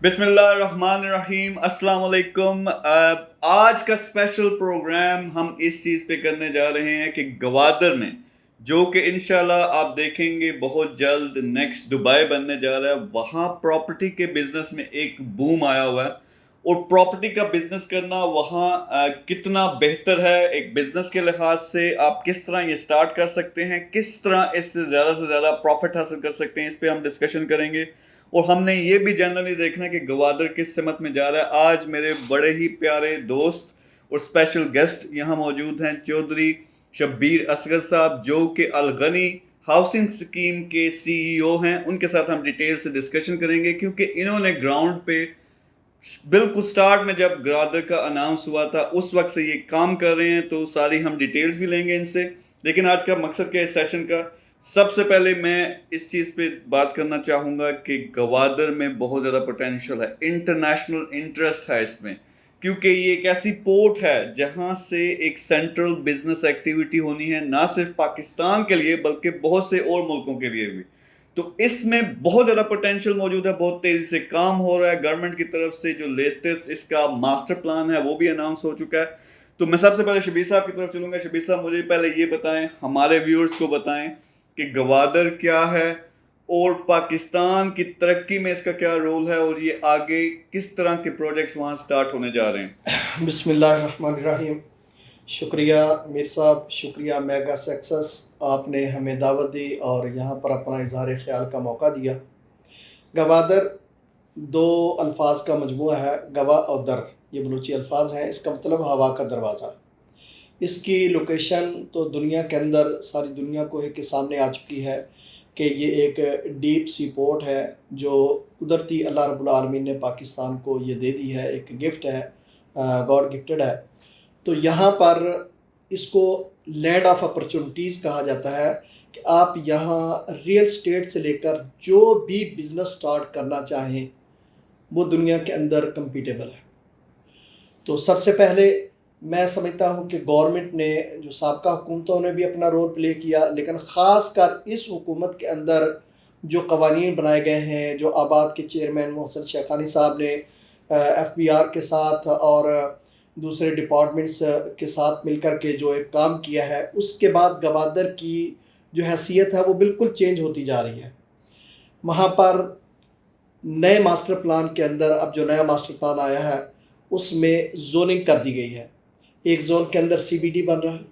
بسم اللہ الرحمن الرحیم، السلام علیکم۔ آج کا اسپیشل پروگرام ہم اس چیز پہ کرنے جا رہے ہیں کہ گوادر میں، جو کہ انشاءاللہ آپ دیکھیں گے بہت جلد نیکسٹ دبئی بننے جا رہا ہے، وہاں پراپرٹی کے بزنس میں ایک بوم آیا ہوا ہے، اور پراپرٹی کا بزنس کرنا وہاں کتنا بہتر ہے ایک بزنس کے لحاظ سے، آپ کس طرح یہ سٹارٹ کر سکتے ہیں، کس طرح اس سے زیادہ پروفٹ حاصل کر سکتے ہیں، اس پہ ہم ڈسکشن کریں گے۔ اور ہم نے یہ بھی جنرلی دیکھنا کہ گوادر کس سمت میں جا رہا ہے۔ آج میرے بڑے ہی پیارے دوست اور اسپیشل گیسٹ یہاں موجود ہیں، چودھری شبیر اصغر صاحب، جو کہ الغنی ہاؤسنگ سکیم کے CEO ہیں۔ ان کے ساتھ ہم ڈیٹیل سے ڈسکشن کریں گے، کیونکہ انہوں نے گراؤنڈ پہ بالکل سٹارٹ میں جب گوادر کا اناؤنس ہوا تھا اس وقت سے یہ کام کر رہے ہیں، تو ساری ہم ڈیٹیلز بھی لیں گے ان سے۔ لیکن آج کا مقصد کیا ہے اس سیشن کا؟ سب سے پہلے میں اس چیز پہ بات کرنا چاہوں گا کہ گوادر میں بہت زیادہ پوٹینشیل ہے، انٹرنیشنل انٹرسٹ ہے اس میں، کیونکہ یہ ایک ایسی پورٹ ہے جہاں سے ایک سینٹرل بزنس ایکٹیویٹی ہونی ہے، نہ صرف پاکستان کے لیے بلکہ بہت سے اور ملکوں کے لیے بھی۔ تو اس میں بہت زیادہ پوٹینشیل موجود ہے، بہت تیزی سے کام ہو رہا ہے، گورنمنٹ کی طرف سے جو لیٹسٹ اس کا ماسٹر پلان ہے وہ بھی اناؤنس ہو چکا ہے۔ تو میں سب سے پہلے شبیر صاحب کی طرف چلوں گا۔ شبیر صاحب مجھے پہلے یہ بتائیں، ہمارے ویورز کو بتائیں کہ گوادر کیا ہے اور پاکستان کی ترقی میں اس کا کیا رول ہے، اور یہ آگے کس طرح کے پروجیکٹس وہاں سٹارٹ ہونے جا رہے ہیں۔ بسم اللہ الرحمن الرحیم۔ شکریہ میر صاحب، شکریہ میگا سکسس، آپ نے ہمیں دعوت دی اور یہاں پر اپنا اظہار خیال کا موقع دیا۔ گوادر دو الفاظ کا مجموعہ ہے، گوا اور در، یہ بلوچی الفاظ ہیں، اس کا مطلب ہوا کا دروازہ۔ اس کی لوکیشن تو دنیا کے اندر ساری دنیا کو کے سامنے آ چکی ہے کہ یہ ایک ڈیپ سی پورٹ ہے جو قدرتی اللہ رب العالمین نے پاکستان کو یہ دے دی ہے، ایک گفٹ ہے، گاڈ گفٹڈ ہے۔ تو یہاں پر اس کو لینڈ آف اپرچونٹیز کہا جاتا ہے کہ آپ یہاں ریئل اسٹیٹ سے لے کر جو بھی بزنس سٹارٹ کرنا چاہیں وہ دنیا کے اندر کمپیٹیبل ہے۔ تو سب سے پہلے میں سمجھتا ہوں کہ گورنمنٹ نے، جو سابقہ حکومتوں نے بھی اپنا رول پلے کیا، لیکن خاص کر اس حکومت کے اندر جو قوانین بنائے گئے ہیں، جو آباد کے چیئرمین محسن شیخانی صاحب نے FBR کے ساتھ اور دوسرے ڈپارٹمنٹس کے ساتھ مل کر کے جو ایک کام کیا ہے، اس کے بعد گوادر کی جو حیثیت ہے وہ بالکل چینج ہوتی جا رہی ہے۔ وہاں پر نئے ماسٹر پلان کے اندر اب جو نیا ماسٹر پلان آیا ہے اس میں زوننگ کر دی گئی ہے۔ ایک زون کے اندر CBD بن رہا ہے،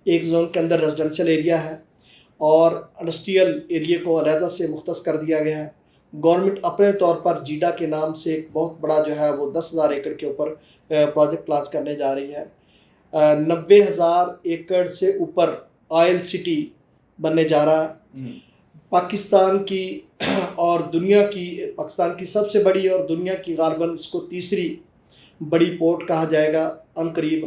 ایک زون کے اندر ریزیڈنشل ایریا ہے، اور انڈسٹریل ایریا کو علیحدہ سے مختص کر دیا گیا ہے۔ گورنمنٹ اپنے طور پر جیڈا کے نام سے ایک بہت بڑا جو ہے وہ 10,000 ایکڑ کے اوپر پروجیکٹ لانچ کرنے جا رہی ہے۔ 90,000 ایکڑ سے اوپر آئل سٹی بننے جا رہا ہے۔ پاکستان کی اور دنیا کی، پاکستان کی سب سے بڑی اور دنیا کی غالباً اس کو تیسری بڑی پورٹ کہا جائے گا عنقریب۔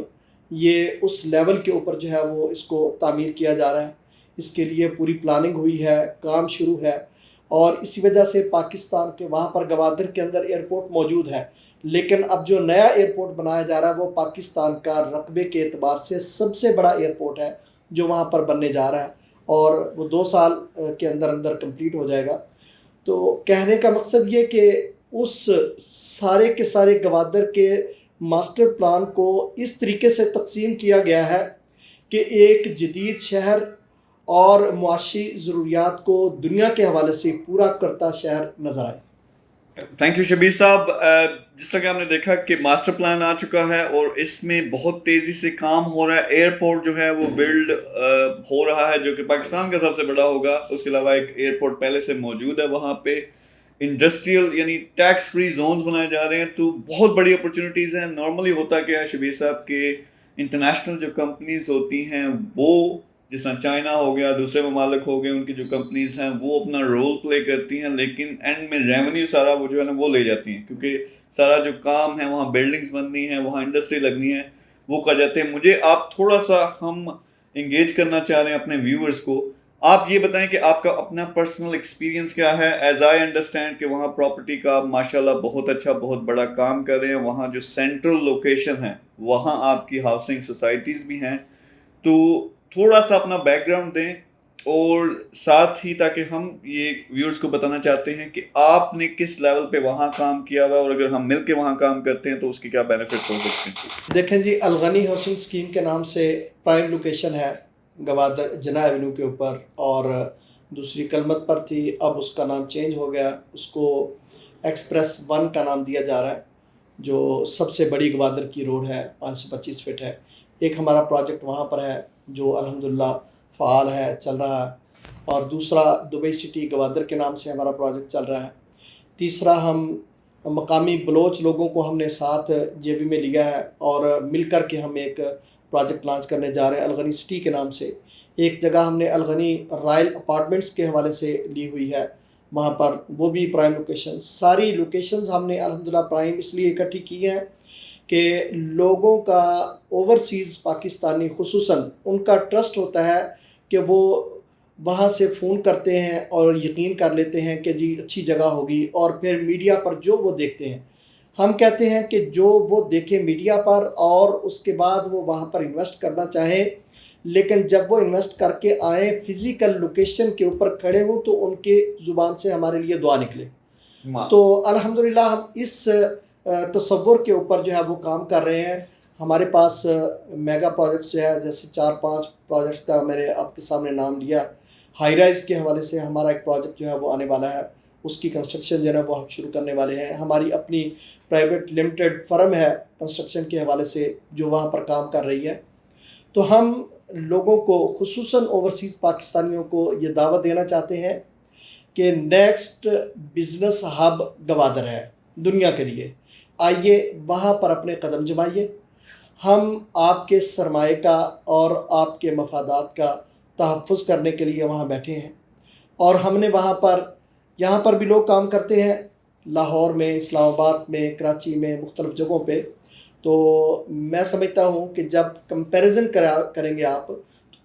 یہ اس لیول کے اوپر جو ہے وہ اس کو تعمیر کیا جا رہا ہے، اس کے لیے پوری پلاننگ ہوئی ہے، کام شروع ہے، اور اسی وجہ سے پاکستان کے وہاں پر گوادر کے اندر ایئرپورٹ موجود ہے، لیکن اب جو نیا ایئرپورٹ بنایا جا رہا ہے وہ پاکستان کا رقبے کے اعتبار سے سب سے بڑا ایئرپورٹ ہے جو وہاں پر بننے جا رہا ہے، اور وہ 2 سال کے اندر اندر کمپلیٹ ہو جائے گا۔ تو کہنے کا مقصد یہ کہ اس سارے کے سارے گوادر کے ماسٹر پلان کو اس طریقے سے تقسیم کیا گیا ہے کہ ایک جدید شہر اور معاشی ضروریات کو دنیا کے حوالے سے پورا کرتا شہر نظر آئے۔ تھینک یو شبیر صاحب۔ جس طرح کہ آپ نے دیکھا کہ ماسٹر پلان آ چکا ہے اور اس میں بہت تیزی سے کام ہو رہا ہے، ایئرپورٹ جو ہے وہ بلڈ ہو رہا ہے جو کہ پاکستان کا سب سے بڑا ہوگا۔ اس کے علاوہ ایک ایئرپورٹ پہلے سے موجود ہے وہاں پہ، انڈسٹریل یعنی ٹیکس فری زونز بنائے جا رہے ہیں، تو بہت بڑی اپرچونیٹیز ہیں۔ نارملی ہوتا کیا ہے شبیر صاحب کہ انٹرنیشنل جو کمپنیز ہوتی ہیں وہ، جس طرح چائنا ہو گیا، دوسرے ممالک ہو گئے، ان کی جو کمپنیز ہیں وہ اپنا رول پلے کرتی ہیں، لیکن اینڈ میں ریونیو سارا وہ جو ہے نا وہ لے جاتی ہیں، کیونکہ سارا جو کام ہے وہاں بلڈنگز بننی ہیں، وہاں انڈسٹری لگنی ہے، وہ کر جاتے ہیں۔ مجھے آپ تھوڑا سا، ہم انگیج کرنا چاہ رہے ہیں اپنے ویورز کو، آپ یہ بتائیں کہ آپ کا اپنا پرسنل ایکسپیرینس کیا ہے، ایز آئی انڈرسٹینڈ کہ وہاں پراپرٹی کا آپ ماشاءاللہ بہت اچھا بہت بڑا کام کر رہے ہیں، وہاں جو سینٹرل لوکیشن ہے وہاں آپ کی ہاؤسنگ سوسائٹیز بھی ہیں، تو تھوڑا سا اپنا بیک گراؤنڈ دیں اور ساتھ ہی تاکہ ہم یہ ویورز کو بتانا چاہتے ہیں کہ آپ نے کس لیول پہ وہاں کام کیا ہوا ہے اور اگر ہم مل کے وہاں کام کرتے ہیں تو اس کے کیا بینیفٹس ہو سکتے ہیں. دیکھیں جی، الغنی ہاؤسنگ اسکیم کے نام سے پرائم لوکیشن ہے گوادر جناح ایونیو کے اوپر، اور دوسری کلمت پر تھی، اب اس کا نام چینج ہو گیا، اس کو ایکسپریس 1 کا نام دیا جا رہا ہے، جو سب سے بڑی گوادر کی روڈ ہے، 525 فٹ ہے. ایک ہمارا پروجیکٹ وہاں پر ہے جو الحمدللہ فعال ہے، چل رہا ہے، اور دوسرا دبئی سٹی گوادر کے نام سے ہمارا پروجیکٹ چل رہا ہے. تیسرا ہم مقامی بلوچ لوگوں کو ہم نے ساتھ جے بی میں لیا ہے، اور مل کر کے ہم ایک پروجیکٹ لانچ کرنے جا رہے ہیں الغنی سٹی کے نام سے. ایک جگہ ہم نے الغنی رائل اپارٹمنٹس کے حوالے سے لی ہوئی ہے، وہاں پر وہ بھی پرائم لوکیشن. ساری لوکیشنز ہم نے الحمدللہ پرائم اس لیے اکٹھی کی ہیں کہ لوگوں کا اوورسیز پاکستانی خصوصاً ان کا ٹرسٹ ہوتا ہے کہ وہ وہاں سے فون کرتے ہیں اور یقین کر لیتے ہیں کہ جی اچھی جگہ ہوگی، اور پھر میڈیا پر جو وہ دیکھتے ہیں، ہم کہتے ہیں کہ جو وہ دیکھیں میڈیا پر اور اس کے بعد وہ وہاں پر انویسٹ کرنا چاہیں، لیکن جب وہ انویسٹ کر کے آئیں فزیکل لوکیشن کے اوپر کھڑے ہوں تو ان کے زبان سے ہمارے لیے دعا نکلے. تو الحمدللہ ہم اس تصور کے اوپر جو ہے وہ کام کر رہے ہیں. ہمارے پاس میگا پروجیکٹس جو ہے، جیسے 4-5 پروجیکٹس کا میں نے آپ کے سامنے نام لیا. ہائی رائز کے حوالے سے ہمارا ایک پروجیکٹ جو ہے وہ آنے والا ہے، اس کی کنسٹرکشن جو ہے وہ ہم شروع کرنے والے ہیں. ہماری اپنی پرائیویٹ لمیٹڈ فرم ہے کنسٹرکشن کے حوالے سے جو وہاں پر کام کر رہی ہے. تو ہم لوگوں کو خصوصاً اوورسیز پاکستانیوں کو یہ دعوت دینا چاہتے ہیں کہ نیکسٹ بزنس ہب گوادر ہے دنیا کے لیے. آئیے وہاں پر اپنے قدم جمائیے. ہم آپ کے سرمایہ کا اور آپ کے مفادات کا تحفظ کرنے کے لیے وہاں بیٹھے ہیں، اور ہم نے وہاں پر یہاں پر بھی لوگ کام کرتے ہیں، لاہور میں، اسلام آباد میں، کراچی میں، مختلف جگہوں پہ. تو میں سمجھتا ہوں کہ جب کمپیریزن کریں گے آپ،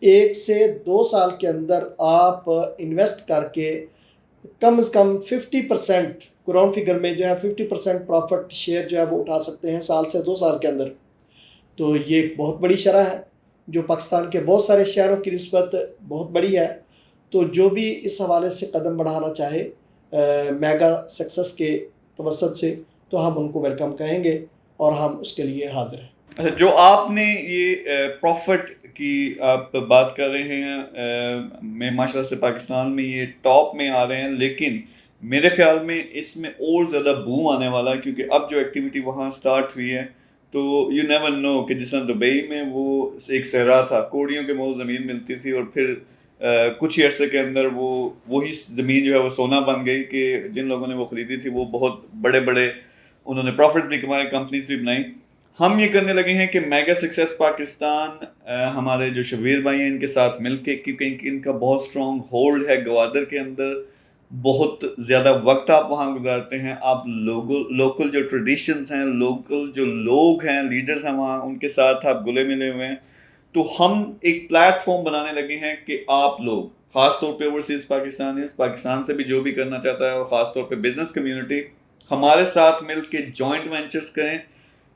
1 سے 2 سال کے اندر آپ انویسٹ کر کے کم از کم 50% گراؤنڈ فگر میں جو ہے 50% پروفٹ شیئر جو ہے وہ اٹھا سکتے ہیں سال سے 2 سال کے اندر. تو یہ ایک بہت بڑی شرح ہے جو پاکستان کے بہت سارے شہروں کی نسبت بہت بڑی ہے. تو جو بھی اس حوالے سے قدم بڑھانا چاہے میگا سکسس کے توسط سے، تو ہم ان کو ویلکم کہیں گے اور ہم اس کے لیے حاضر ہیں. اچھا، جو آپ نے یہ پروفٹ کی آپ بات کر رہے ہیں، میں ماشاء اللہ سے پاکستان میں یہ ٹاپ میں آ رہے ہیں، لیکن میرے خیال میں اس میں اور زیادہ بوم آنے والا ہے، کیونکہ اب جو ایکٹیویٹی وہاں سٹارٹ ہوئی ہے تو یو نیور نو کہ جس طرح دبئی میں وہ ایک صحرا تھا، کوڑیوں کے مول زمین ملتی تھی، اور پھر کچھ ہی عرصے کے اندر وہی زمین جو ہے وہ سونا بن گئی کہ جن لوگوں نے وہ خریدی تھی وہ بہت بڑے بڑے انہوں نے پروفٹس بھی کمائے، کمپنیز بھی بنائی. ہم یہ کرنے لگے ہیں کہ میگا سکسیس پاکستان ہمارے جو شبیر بھائی ہیں ان کے ساتھ مل کے، کیونکہ ان کا بہت اسٹرانگ ہولڈ ہے گوادر کے اندر، بہت زیادہ وقت آپ وہاں گزارتے ہیں، آپ لوکل جو ٹریڈیشنز ہیں، لوکل جو لوگ ہیں، لیڈرز ہیں وہاں، ان کے ساتھ آپ گلے ملے ہوئے ہیں. تو ہم ایک پلیٹ فارم بنانے لگے ہیں کہ آپ لوگ، خاص طور پہ اوورسیز پاکستان سے بھی جو بھی کرنا چاہتا ہے، اور خاص طور پہ بزنس کمیونٹی، ہمارے ساتھ مل کے جوائنٹ وینچرز کریں،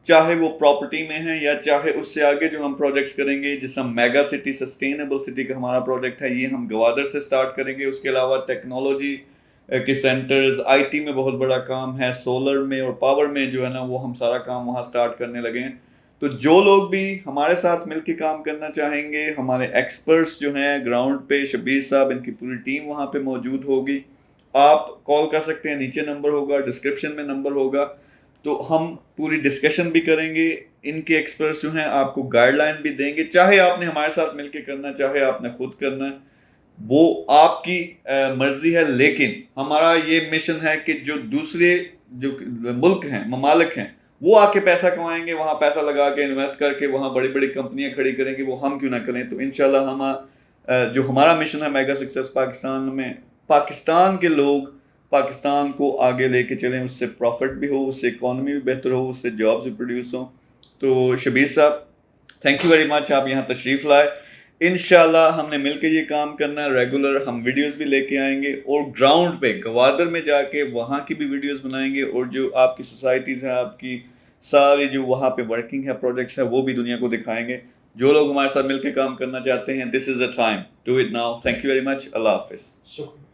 چاہے وہ پراپرٹی میں ہیں یا چاہے اس سے آگے جو ہم پروجیکٹس کریں گے، جس ہم میگا سٹی سسٹینیبل سٹی کا ہمارا پروجیکٹ ہے، یہ ہم گوادر سے سٹارٹ کریں گے. اس کے علاوہ ٹیکنالوجی کے سینٹرز، آئی ٹی میں بہت بڑا کام ہے، سولر میں اور پاور میں جو ہے نا وہ ہم سارا کام وہاں سٹارٹ کرنے لگے ہیں. تو جو لوگ بھی ہمارے ساتھ مل کے کام کرنا چاہیں گے، ہمارے ایکسپرٹس جو ہیں گراؤنڈ پہ، شبیر صاحب، ان کی پوری ٹیم وہاں پہ موجود ہوگی. آپ کال کر سکتے ہیں، نیچے نمبر ہوگا، ڈسکرپشن میں نمبر ہوگا. تو ہم پوری ڈسکشن بھی کریں گے، ان کے ایکسپرٹس جو ہیں آپ کو گائیڈ لائن بھی دیں گے، چاہے آپ نے ہمارے ساتھ مل کے کرنا ہے، چاہے آپ نے خود کرنا ہے، وہ آپ کی مرضی ہے. لیکن ہمارا یہ مشن ہے کہ جو دوسرے جو ملک ہیں، ممالک ہیں، وہ آ کے پیسہ کمائیں گے، وہاں پیسہ لگا کے انویسٹ کر کے وہاں بڑی بڑی کمپنیاں کھڑی کریں گے، وہ ہم کیوں نہ کریں. تو انشاءاللہ ہم جو ہمارا مشن ہے میگا سکسیس پاکستان میں، پاکستان کے لوگ پاکستان کو آگے لے کے چلیں، اس سے پروفٹ بھی ہو، اس سے اکانومی بھی بہتر ہو، اس سے جابس بھی پروڈیوس ہوں. تو شبیر صاحب، تھینک یو ویری مچ، آپ یہاں تشریف لائے. انشاءاللہ ہم نے مل کے یہ کام کرنا ہے، ریگولر ہم ویڈیوز بھی لے کے آئیں گے، اور گراؤنڈ پہ گوادر میں جا کے وہاں کی بھی ویڈیوز بنائیں گے، اور جو آپ کی سوسائٹیز ہیں، آپ کی ساری جو وہاں پہ ورکنگ ہے، پروجیکٹس ہیں، وہ بھی دنیا کو دکھائیں گے. جو لوگ ہمارے ساتھ مل کے کام کرنا چاہتے ہیں, this is a time, do it now. Thank you very much. اللہ حافظ. شکریہ.